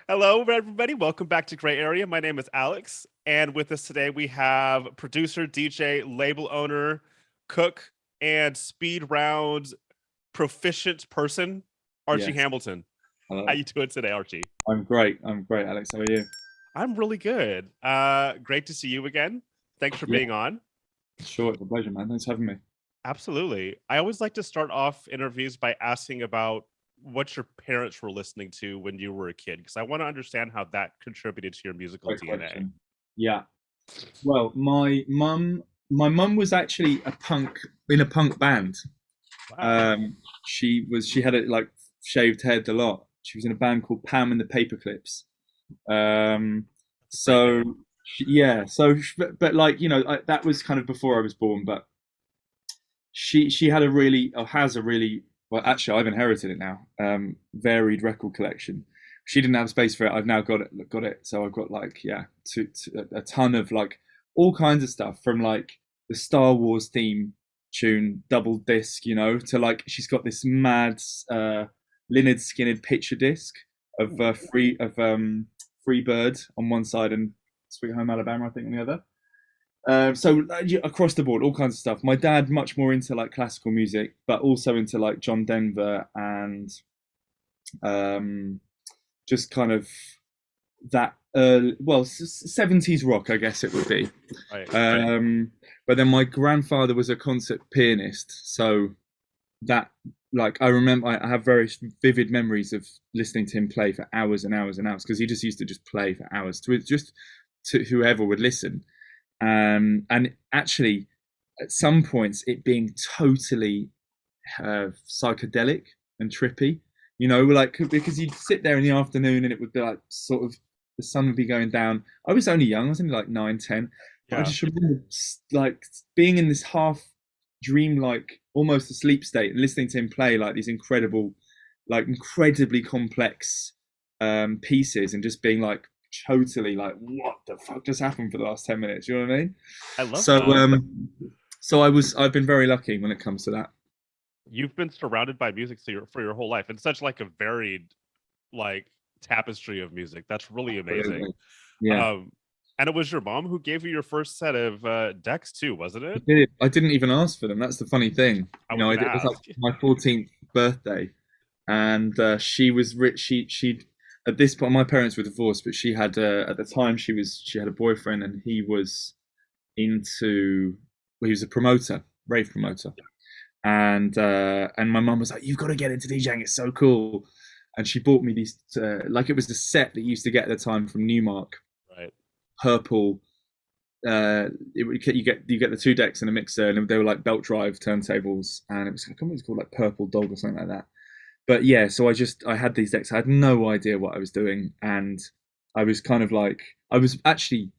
Hello, everybody. Welcome back to Gray Area. My name is Alex, and with us today we have producer, DJ, label owner, cook, and speed round proficient person, Archie Yes. Hamilton. How Hello. you doing today, Archie? I'm great. I'm great, Alex. How are you? I'm really good. Great to see you again. Thanks for Yeah, being on. sure. It's a pleasure, man. Thanks for having me. Absolutely. I always like to start off interviews by asking about what your parents were listening to when you were a kid, because I want to understand how that contributed to your musical Great DNA. question. Yeah. Well, my mum was actually in a punk band. Wow. Um, she had a shaved head a lot. She was in a band called Pam and the Paperclips. Um, That's a great so name. yeah. But like that was kind of before I was born. But she had a really, or has a really, well, actually I've inherited it now, varied record collection. She didn't have space for it. I've now got it. So I've got like, yeah, a ton of like all kinds of stuff, from like the Star Wars theme tune double disc, to like she's got this mad Lynyrd Skynyrd picture disc of Free Bird on one side and Sweet Home Alabama, I think, on the other. Across the board, all kinds of stuff. My dad much more into like classical music, but also into like John Denver and um, just kind of that 70s rock, I guess it would be. Right. But then my grandfather was a concert pianist, so that, like, I remember I have very vivid memories of listening to him play for hours and hours and hours, because he just used to just play for hours to whoever would listen. And actually, at some points, it being totally psychedelic and trippy, like, because you'd sit there in the afternoon and it would be like sort of the sun would be going down. I was only young, I was only like 9, 10, but I Yeah. just remember like being in this half dream-like, almost asleep state, and listening to him play like these incredibly complex pieces, and just being like totally like, what the fuck just happened for the last 10 minutes? You know what I mean? I love So that. I've been very lucky when it comes to that. You've been surrounded by music for your whole life, and such like a varied like tapestry of music. That's really amazing. Absolutely. Yeah. And it was your mom who gave you your first set of decks too, wasn't it? I didn't even ask for them. That's the funny thing. I was gonna It was like ask. my 14th birthday, and she was rich. She at this point, my parents were divorced, but she had at the time she had a boyfriend, and he was into, well, he was a promoter, rave promoter, and my mum was like, "You've got to get into DJing. It's so cool." And she bought me these, like, it was the set that you used to get at the time from Newmark, Right. purple. You get the two decks and a mixer, and they were like belt drive turntables, and it was, I can't remember, it was called like Purple Dog or something like that. But yeah, so I had these decks. I had no idea what I was doing, and I was kind of like, I was actually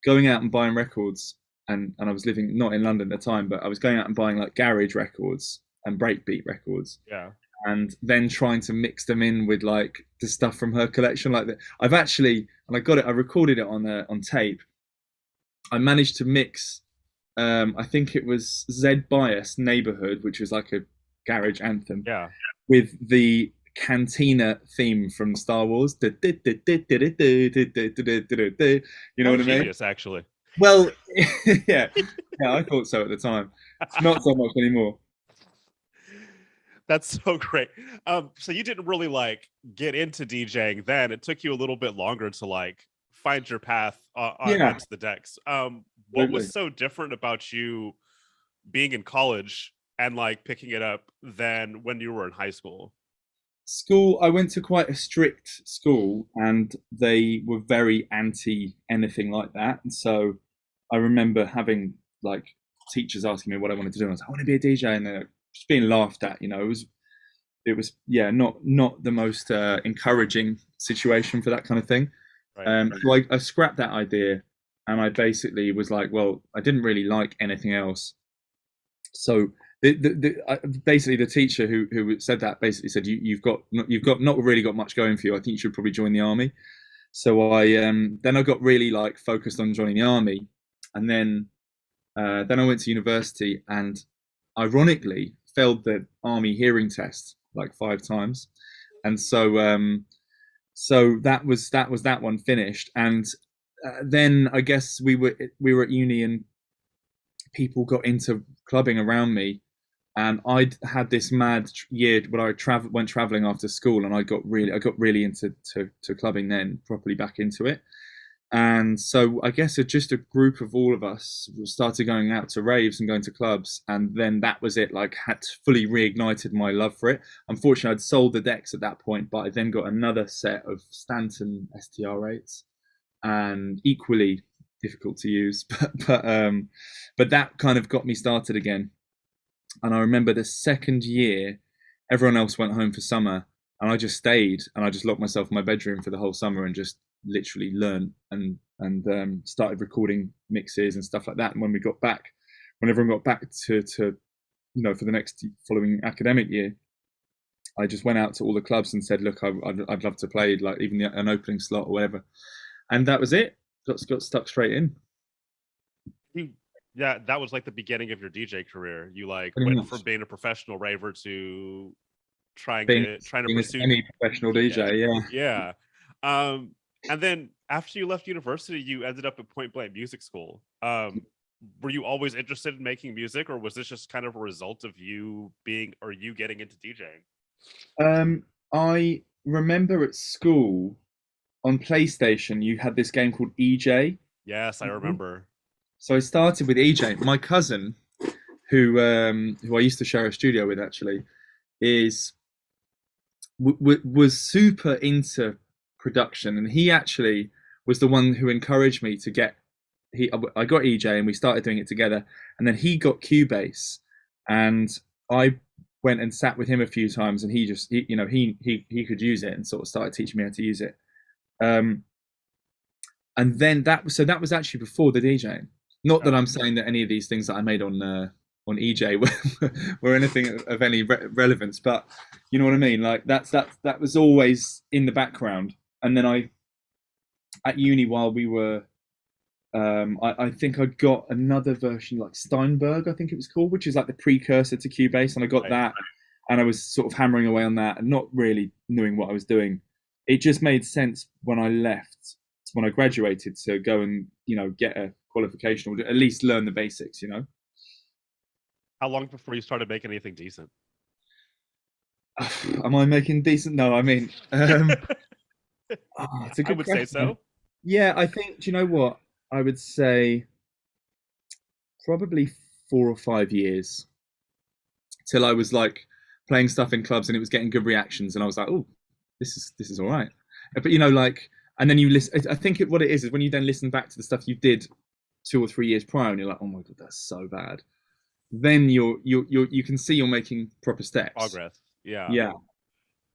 going out and buying records, and I was living not in London at the time, but I was going out and buying like garage records and breakbeat records, Yeah. and then trying to mix them in with like the stuff from her collection. Like that, I've actually, and I recorded it on tape. I managed to mix, I think it was Zed Bias Neighborhood, which was like a garage anthem, Yeah. with the Cantina theme from Star Wars. You know what I mean? Genius, actually. Well, yeah, yeah, I thought so at the time. Not so much anymore. That's so great. So you didn't really like get into DJing then. It took you a little bit longer to like find your path Yeah, onto the decks. What absolutely. was so different about you being in college and like picking it up than when you were in high school? School, I went to quite a strict school, and they were very anti anything like that. And so I remember having like teachers asking me what I wanted to do. And I was like, I want to be a DJ, and they're just being laughed at. It was yeah, not the most encouraging situation for that kind of thing. Right. So I scrapped that idea, and I basically was like, well, I didn't really like anything else. So basically the teacher who said that basically said, you've got not really got much going for you. I think you should probably join the army. So I got really like focused on joining the army, and then I went to university, and ironically, failed the army hearing test like 5 times, and so that one finished, and then I guess we were at uni, and people got into clubbing around me, and I'd had this mad year when I went traveling after school, and I got really into to clubbing then, properly back into it. And so I guess just a group of all of us started going out to raves and going to clubs, and then that was it. Like, had fully reignited my love for it. Unfortunately, I'd sold the decks at that point, but I then got another set of Stanton STR8s, and equally difficult to use, but that kind of got me started again. And I remember the second year, everyone else went home for summer, and I just stayed, and I just locked myself in my bedroom for the whole summer and just literally learned and started recording mixes and stuff like that. And when everyone got back to for the next following academic year, I just went out to all the clubs and said, look, I'd love to play, like, even an opening slot or whatever. And that was it. Got stuck straight in. Yeah, that was like the beginning of your DJ career. You like Pretty went much. from being a professional raver to trying Being to a pursue semi-professional DJ, yeah. Yeah. And then after you left university, you ended up at Point Blank Music School. Were you always interested in making music, or was this just kind of a result of you getting into DJing? I remember at school on PlayStation, you had this game called EJ. Yes, I remember. So I started with EJ. My cousin, who I used to share a studio with, actually, was super into production, and he actually was the one who encouraged me to get. I got EJ, and we started doing it together, and then he got Cubase, and I went and sat with him a few times, and he could use it and sort of started teaching me how to use it. And then that was actually before the DJing. Not that I'm saying that any of these things that I made on EJ were anything of any relevance, but you know what I mean. Like that was always in the background. And then at uni, while we were, I think I got another version, like Steinberg, I think it was called, which is like the precursor to Cubase, and I got that, and I was sort of hammering away on that and not really knowing what I was doing. It just made sense when I graduated, to go and get a qualification, or at least learn the basics. How long before you started making anything decent? Am I making decent? No, I mean, it's a good I would question. say so. Yeah, I think. Do you know what? I would say probably 4 or 5 years till I was like playing stuff in clubs and it was getting good reactions, and I was like, oh, this is all right. But and then you listen. I think what it is when you then listen back to the stuff you did 2 or 3 years prior, and you're like, oh my god, that's so bad. Then you can see you're making proper steps. Progress. Yeah. Yeah.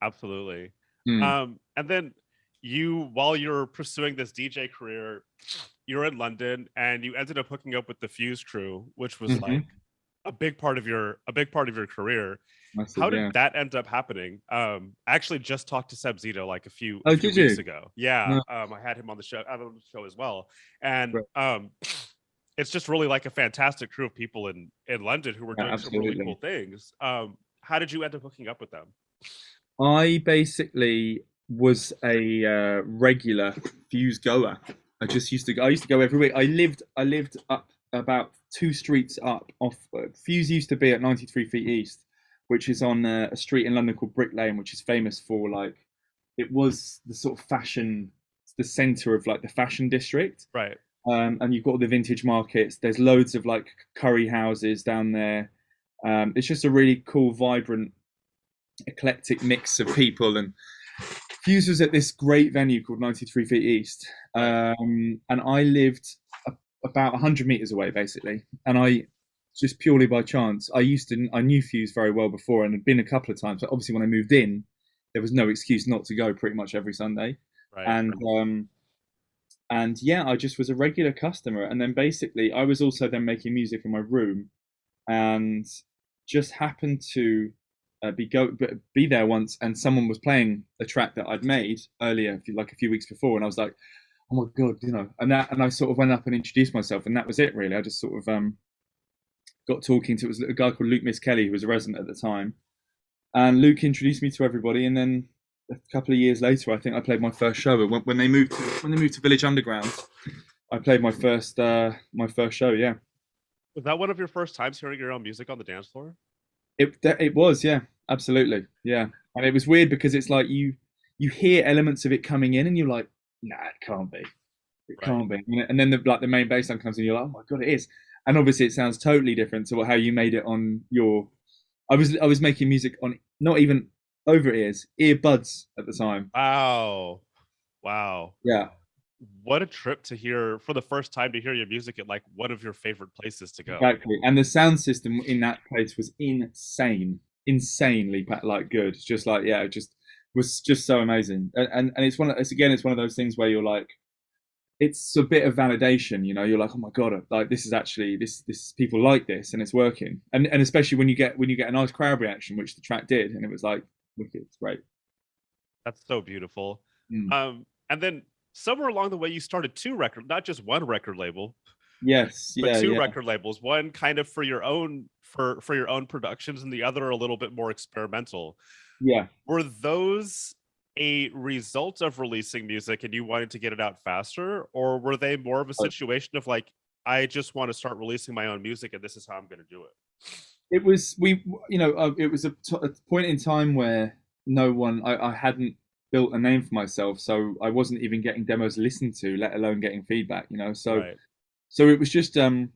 Absolutely. Mm. And then while you're pursuing this DJ career, you're in London, and you ended up hooking up with the Fuse crew, which was like a big part of your career. Massive, How did that end up happening? I actually just talked to Seb Zito like a few did weeks you? ago. Yeah. No. I had him on the show as well. And it's just really like a fantastic crew of people in London who were doing some really cool things. How did you end up hooking up with them? I basically was a regular Fuse goer. I used to go every week. I lived up about 2 streets up off. Fuse used to be at 93 Feet East, which is on a street in London called Brick Lane, which is famous for, like, it was the sort of fashion, the center of like the fashion district. Right. And you've got all the vintage markets. There's loads of like curry houses down there. It's just a really cool, vibrant, eclectic mix of people. And Fuse was at this great venue called 93 Feet East. And I lived about 100 meters away, basically. And I, just purely by chance, I knew Fuse very well before and had been a couple of times. But obviously, when I moved in, there was no excuse not to go pretty much every Sunday. Right. And yeah, I just was a regular customer. And then basically, I was also then making music in my room, and just happened to be there once, and someone was playing a track that I'd made earlier, like a few weeks before, and I was like, oh my god, and I sort of went up and introduced myself, and that was it really. I just sort of got talking to, it was a guy called Luke Miss Kelly, who was a resident at the time, and Luke introduced me to everybody. And then a couple of years later, I think I played my first show when they moved to Village Underground. I played my first show. Yeah, Was that one of your first times hearing your own music on the dance floor? it was. Yeah, absolutely. Yeah, and it was weird because it's like you hear elements of it coming in, and you're like, nah, it can't be. It Right. can't be. And then the main bass line comes in, you're like, oh my god, it is. And obviously, it sounds totally different to how you made it on your. I was making music on not even over ears, earbuds at the time. Wow. Wow. Yeah, What a trip to hear for the first time to hear your music at like one of your favorite places to go. exactly. And the sound system in that place was insanely like good. Just like yeah, it just was just so amazing. And it's one of those things where you're like, it's a bit of validation, you're like, oh my god, like this is actually this people like this and it's working. And especially when you get a nice crowd reaction, which the track did, and it was like wicked, it's great. That's so beautiful. Mm. And then somewhere along the way, you started not just one record label, Yes, but yeah, two yeah, record labels. One kind of for your own for your own productions, and the other a little bit more experimental. yeah. Were those a result of releasing music and you wanted to get it out faster, or were they more of a situation of like, I just want to start releasing my own music and this is how I'm going to do it? It was it was a point in time where no one I hadn't built a name for myself, so I wasn't even getting demos listened to, let alone getting feedback. So Right. so it was just a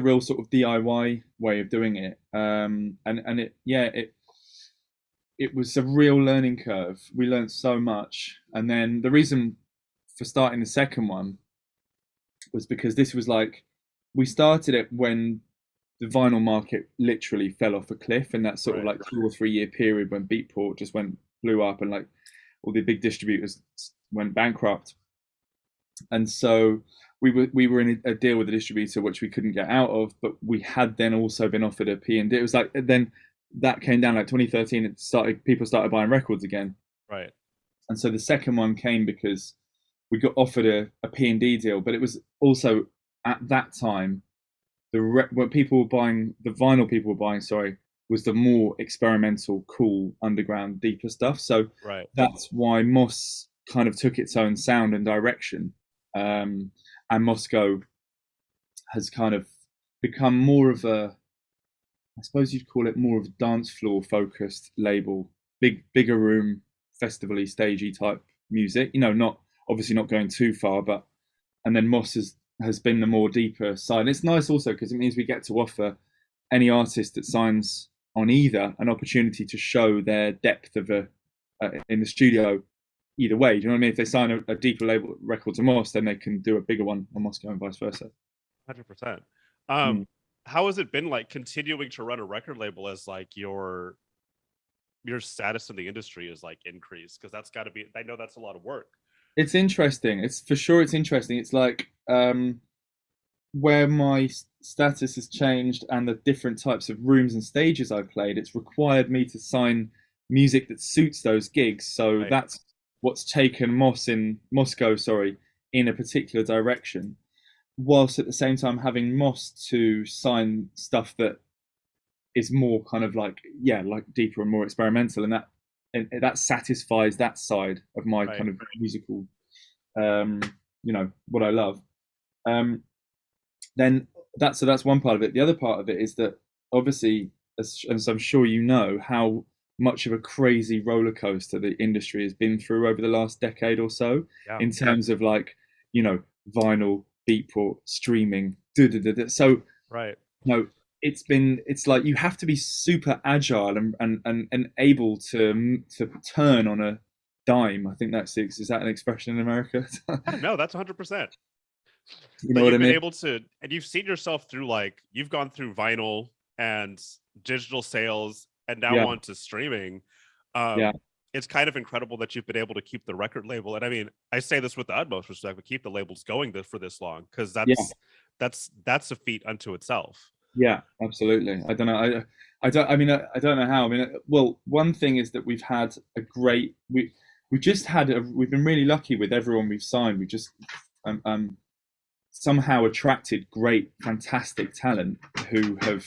real sort of DIY way of doing it. And it was a real learning curve. We learned so much, and then the reason for starting the second one was because this was like, we started it when the vinyl market literally fell off a cliff, and that sort of Right. like 2 or 3 year period when Beatport just blew up, and like all the big distributors went bankrupt. And so we were in a deal with a distributor which we couldn't get out of, but we had then also been offered a P&D. It was like, then that came down like 2013. People started buying records again, Right. and so the second one came because we got offered a P&D deal, but it was also at that time what people were buying, the vinyl people were buying, sorry, was the more experimental, cool, underground, deeper stuff. So Right. that's why Moss kind of took its own sound and direction, and Moscow has kind of become more of a, I suppose you'd call it more of a dance floor focused label, bigger room, festival-y, stagey type music. Not obviously not going too far, but and then Moss has been the more deeper side. And it's nice also because it means we get to offer any artist that signs on either an opportunity to show their depth of in the studio either way. Do you know what I mean? If they sign a deeper label record to Moss, then they can do a bigger one on Moscow and vice versa. 100%. Mm. How has it been like continuing to run a record label as like your status in the industry is like increased? Because that's got to be, I know that's a lot of work. It's interesting. It's for sure. It's interesting. It's like where my status has changed and the different types of rooms and stages I've played. It's required me to sign music that suits those gigs. So Right. that's what's taken Moscow, sorry, in a particular direction, whilst at the same time having Moss to sign stuff that is more kind of like, yeah, like deeper and more experimental, and that satisfies that side of my Right. kind of musical, um, what I love. Um, then that's one part of it. The other part of it is that obviously, as I'm sure you know, how much of a crazy roller coaster the industry has been through over the last decade or so, Yeah. in terms of like, vinyl, beatport, streaming, so Right. it's like you have to be super agile and able to turn on a dime. I think is that an expression in America? Yeah, no, that's 100%. You know But what I you've been mean? able to, and you've seen yourself through like, you've gone through vinyl and digital sales and now Yeah, on to streaming. yeah, It's kind of incredible that you've been able to keep the record label. And I mean, I say this with the utmost respect, but keep the labels going for this long, because yeah, that's a feat unto itself. yeah. Absolutely. I don't know. I don't. I mean, I don't know how. I mean, well, one thing is that we've had a great. We just had. We've been really lucky with everyone we've signed. We just. Um. somehow attracted great, fantastic talent who have,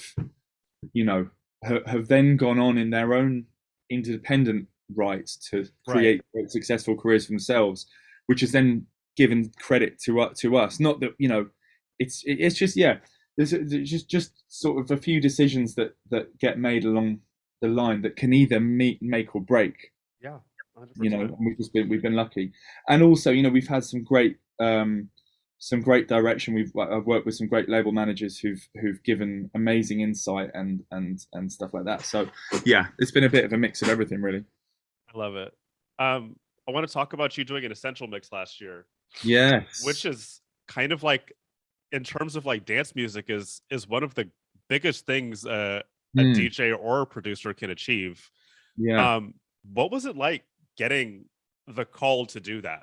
you know, have then gone on in their own independent rights to Right. create great, successful careers for themselves, which has then given credit to us. Not that, you know, it's just, yeah. There's just sort of a few decisions that get made along the line that can either make or break. Yeah. You know, 100%. and we've been lucky, and also, you know, we've had some great direction. I've worked with some great label managers who've given amazing insight and stuff like that. So yeah, it's been a bit of a mix of everything, really. I love it. I want to talk about you doing an essential mix last year, which Yes. is kind of like, in terms of like dance music, is one of the biggest things a Hmm. DJ or a producer can achieve. Yeah. Um, what was it like getting the call to do that?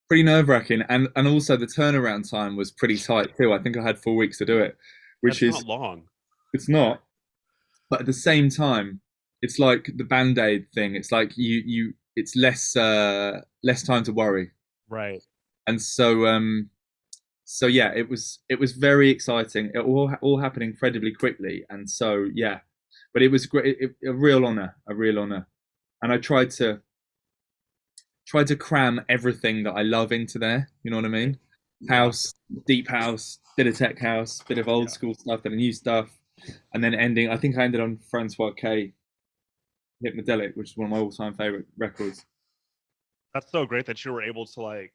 Pretty nerve wracking, and also the turnaround time was pretty tight too. I think I had 4 weeks to do it, which That's not is long. it's not, but at the same time, it's like the band-aid thing. It's like it's less time to worry, Right. and so yeah, it was very exciting. It all happened incredibly quickly, and so yeah, but it was great. A real honor, a real honor, and I tried to cram everything that I love into there. You know what I Right. mean? Yeah. House, deep house, bit of tech house, bit of old Yeah. school stuff, bit of new stuff, and then ending. I think I ended on Francois K. Hypnodelic, which is one of my all-time favorite records. That's so great that you were able to like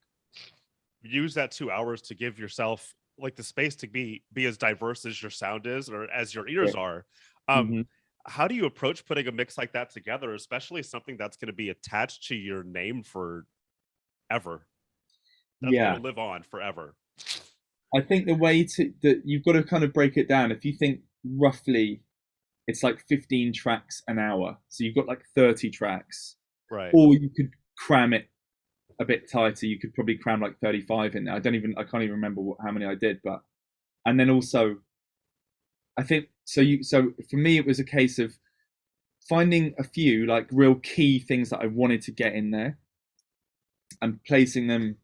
use that 2 hours to give yourself like the space to be as diverse as your sound is or as your ears are. Um, Mm-hmm. how do you approach putting a mix like that together, especially something that's going to be attached to your name for ever? That's going Yeah, to live on forever. I think the way to that you've got to kind of break it down. If you think roughly, it's like 15 tracks an hour, so you've got like 30 tracks, Right. or you could cram it a bit tighter. You could probably cram like 35 in there. I can't even remember how many I did, but and then also I think so for me it was a case of finding a few like real key things that I wanted to get in there and placing them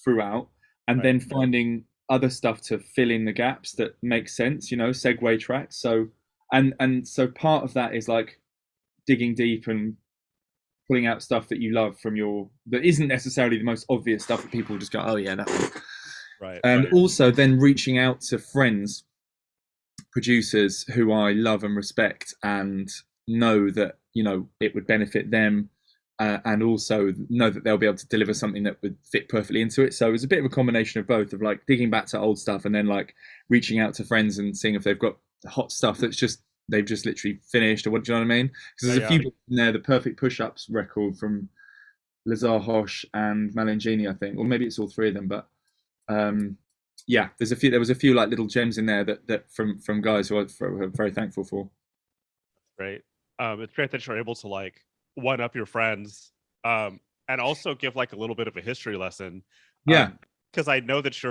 throughout, and Right. then finding other stuff to fill in the gaps that make sense, you know, segue tracks. So and so part of that is like digging deep and pulling out stuff that you love from your that isn't necessarily the most obvious stuff that people just go, oh yeah, that one. Right. And also then reaching out to friends, producers who I love and respect and know that, you know, it would benefit them, and also know that they'll be able to deliver something that would fit perfectly into it. So it was a bit of a combination of both, of like digging back to old stuff and then like reaching out to friends and seeing if they've got hot stuff that's just they've just literally finished, or what, do you know what I mean? Because Yeah. there's a Yeah. few in there. The Perfect Push-Ups record from Lazar Hosh and Malingini, I think, or maybe it's all three of them. But yeah, there was a few like little gems in there that from guys who I'm very thankful for. Great. It's great that you're able to like one up your friends, um, and also give like a little bit of a history lesson. Yeah, Because I know that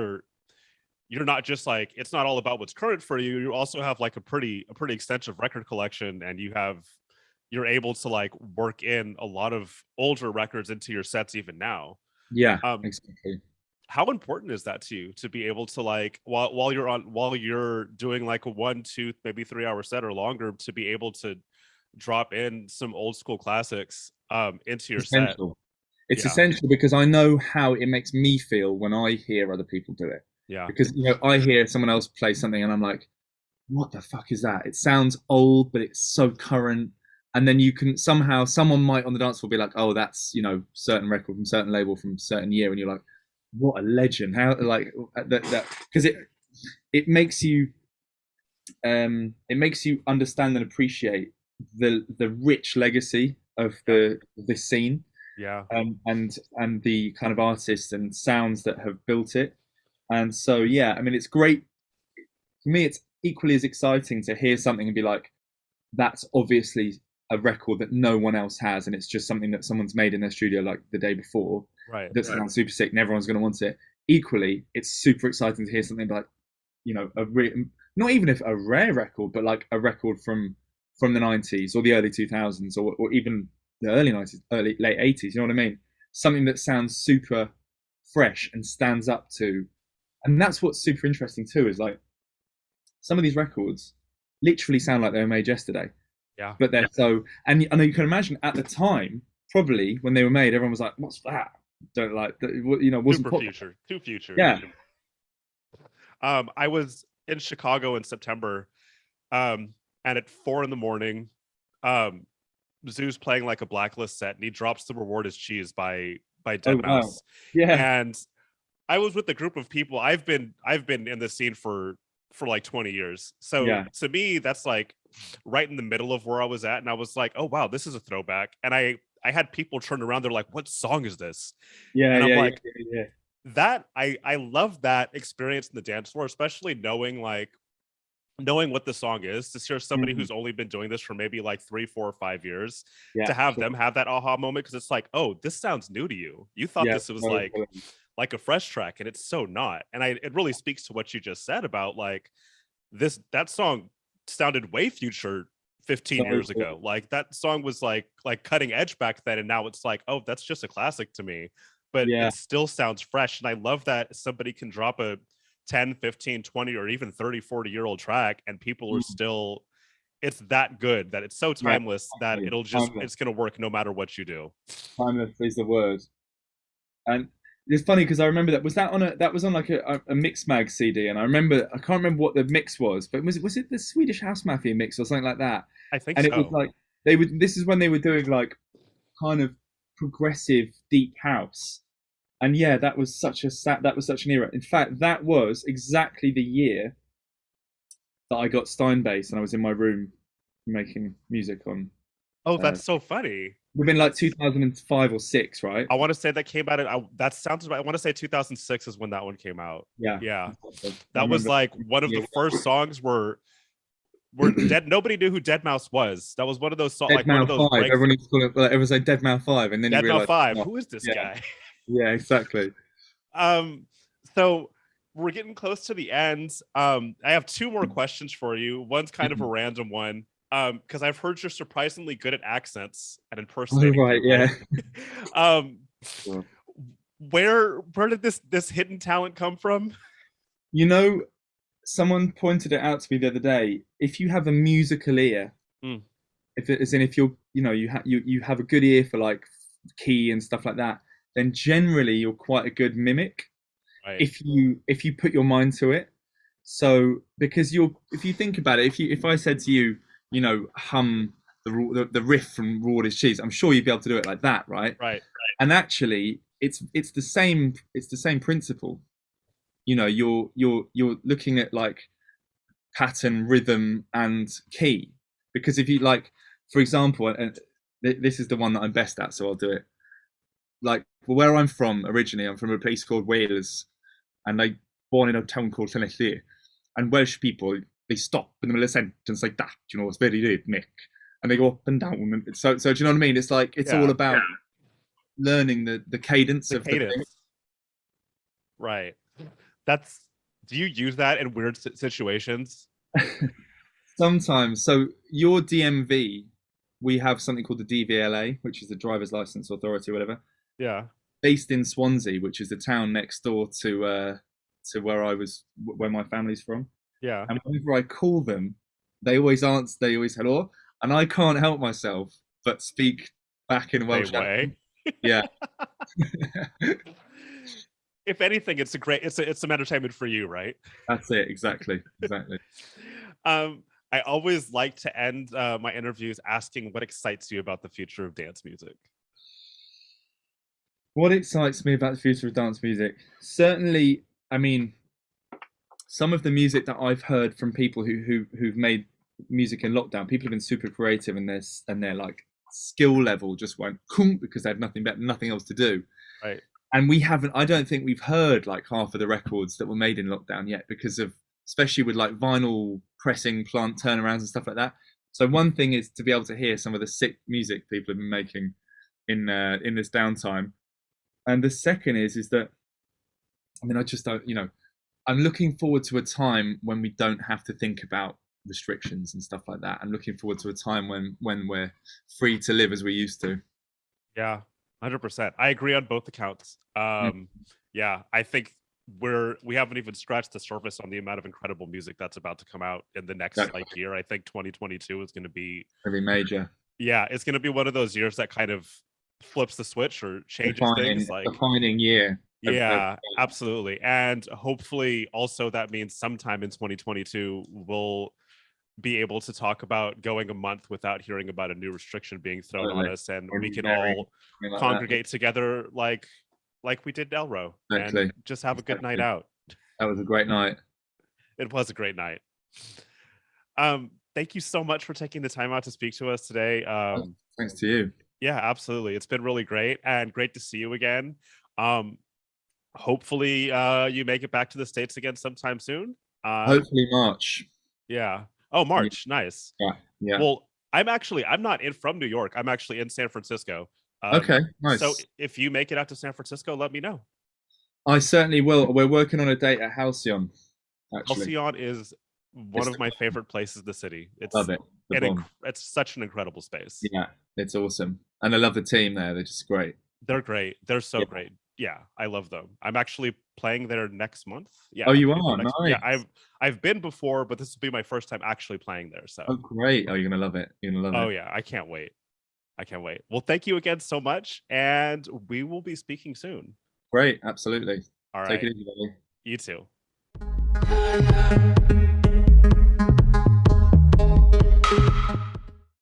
you're not just like, it's not all about what's current for you. You also have like a pretty extensive record collection, and you're able to like work in a lot of older records into your sets even now. yeah, Um, exactly. how important is that to you to be able to like while you're doing like a 1, 2, maybe 3 hour set or longer, to be able to drop in some old school classics into your set? Essential. It's Yeah. essential because I know how it makes me feel when I hear other people do it. Yeah. Because, you know, I hear someone else play something and I'm like, what the fuck is that? It sounds old, but it's so current. And then you can somehow someone might on the dance floor be like, oh, that's, you know, certain record from certain label from certain year, and you're like, what a legend! How like that because it makes you understand and appreciate the rich legacy of Yeah. the this scene, Yeah. and the kind of artists and sounds that have built it. And so yeah, I mean, it's great for me. It's equally as exciting to hear something and be like, that's obviously a record that no one else has, and it's just something that someone's made in their studio like the day before Right. that sounds super sick and everyone's going to want it. Equally, it's super exciting to hear something like, you know, not even if a rare record, but like a record from the 90s or the early 2000s, or even the early 90s, early late 80s. You know what I mean? Something that sounds super fresh and stands up to And that's what's super interesting too, is like some of these records literally sound like they were made yesterday, Yeah. but they're so. And I know you can imagine at the time, probably when they were made, everyone was like, "What's that?" Don't like, wasn't Super popular. future. Too future. Yeah. I was in Chicago in September, and at 4 in the morning, um, Zoo's playing like a Blacklist set, and he drops "The Reward Is Cheese" by Oh Dead wow. Mouse. Yeah. And I was with a group of people. I've been in the scene for like 20 years. So Yeah. to me, that's like right in the middle of where I was at. And I was like, oh wow, this is a throwback. And I had people turn around, they're like, what song is this? Yeah. And I'm Yeah. Yeah. like, Yeah. Yeah. that I love that experience in the dance floor, especially knowing what the song is, to hear somebody Mhm. who's only been doing this for maybe like 3, 4, or 5 years, Yeah. to have Sure. them have that aha moment, because it's like, oh, this sounds new to you. You thought Yeah. this was Totally. like a fresh track, and it's so not. And it really speaks to what you just said about like that song sounded way future 15 years Totally. ago. Like that song was like cutting edge back then, and now it's like, oh, that's just a classic to me. But Yeah. it still sounds fresh. And I love that somebody can drop a 10, 15, 20, or even 30, 40-year-old track, and people are Mm. still, it's that good, that it's so Yeah. timeless that Totally. it's gonna work no matter what you do. Timeless is the word. And it's funny because I remember that was on like a mix mag CD, and I can't remember what the mix was, but was it the Swedish House Mafia mix or something like that? I think And it was so. like this is when they were doing like kind of progressive deep house, and yeah, that was such an era. In fact, that was exactly the year that I got Steinbase, and I was in my room making music on. Oh, Uh, that's so funny. Within like That's 2005 or six, right? I want to say that came out that sounds about, I want to say 2006 is when that one came out. Yeah, Yeah. exactly. I That was remember. like one of Yeah, the first songs where dead nobody knew who Dead Mouse was. That was one of those Dead one of Mouse those Five. breaks. Everyone used to call it. Well, everyone say Dead Mouse Five, and then you Dead Mouse realise, 5. oh, Who is this yeah, guy? yeah, exactly. um so we're getting close to the end. I have two more questions for you. One's kind of a Mhm. random one. Because I've heard you're surprisingly good at accents and Oh impersonating right, yeah. people. um Sure. where did this hidden talent come from? You know, someone pointed it out to me the other day. If you have a musical ear, Mm, if you're, you have a good ear for like key and stuff like that, then generally you're quite a good mimic. right. If you put your mind to it. So because if you think about it, if I said to you, hum the riff from Raw is Cheese, I'm sure you'd be able to do it like that, right? Right. And actually, it's the same principle. You're looking at like pattern, rhythm, and key. Because if you like, for example, and this is the one that I'm best at, so I'll do it. Like, well, where I'm from originally, I'm from a place called Wales, and I born in a town called Llanelli. And Welsh people, they stop in the middle of a sentence like that. It's very rhythmic, and they go up and down. And so do you know what I mean? It's like it's all Yeah. about learning the cadence The of the thing. cadence. Right. That's Do you use that in weird situations? Sometimes, so your DMV, we have something called the DVLA, which is the Driver's License Authority, or whatever, Yeah. based in Swansea, which is the town next door to where my family's from. Yeah. And whenever I call them, they always answer. They always hello, and I can't help myself but speak back in Welsh Same way. accent. Yeah, If anything, it's some entertainment for you, right? that's it. Exactly, exactly. um, I always like to end my interviews asking what excites you about the future of dance music. What excites me about the future of dance music? Certainly, I mean, some of the music that I've heard from people who've made music in lockdown, people have been super creative, and their like skill level just went because they had nothing else to do. Right. And we haven't. I don't think we've heard like half of the records that were made in lockdown yet, because of, especially with like vinyl pressing plant turnarounds and stuff like that. So one thing is to be able to hear some of the sick music people have been making in this downtime, and the second is that, I mean, I just don't, I'm looking forward to a time when we don't have to think about restrictions and stuff like that. I'm looking forward to a time when we're free to live as we used to. Yeah. 100%. I agree on both accounts. Mm. Yeah, I think we haven't even scratched the surface on the amount of incredible music that's about to come out in the next Exactly. like year. I think 2022 is going to be, Very major. yeah, it's going to be one of those years that kind of flips the switch or changes things. Defining Like, defining year of yeah, absolutely. And hopefully also that means sometime in 2022 we'll be able to talk about going a month without hearing about a new restriction being thrown on totally. us, and we I'm can very all something like that. congregate together like we did Elro and Exactly. just have a good night Exactly. out. That was a great night. It was a great night. Thank you so much for taking the time out to speak to us today. Thanks to you. Yeah, absolutely. It's been really great and great to see you again. Um, hopefully you make it back to the States again sometime soon. Hopefully March. Yeah. Oh, Yeah. March. Nice. Yeah. Yeah. Well, I'm not in from New York. I'm actually in San Francisco. Okay. So Nice. if you make it out to San Francisco, let me know. I certainly will. We're working on a date at Halcyon, actually. Halcyon is one It's of my favorite places in the city. love it. The bomb. It's such an incredible space. Yeah, it's awesome. And I love the team there. They're just great. They're great. They're so Yeah. great. Yeah, I love them. I'm actually playing there next month. Yeah. Oh, you I'll be there are? next- Nice. Yeah, I've been before, but this will be my first time actually playing there. So Oh, great. Oh, you're going to love it. You're going to love oh it. yeah, I can't wait. I can't wait. Well, thank you again so much, and we will be speaking soon. Great. Absolutely. All Take right. it easy, buddy. You too.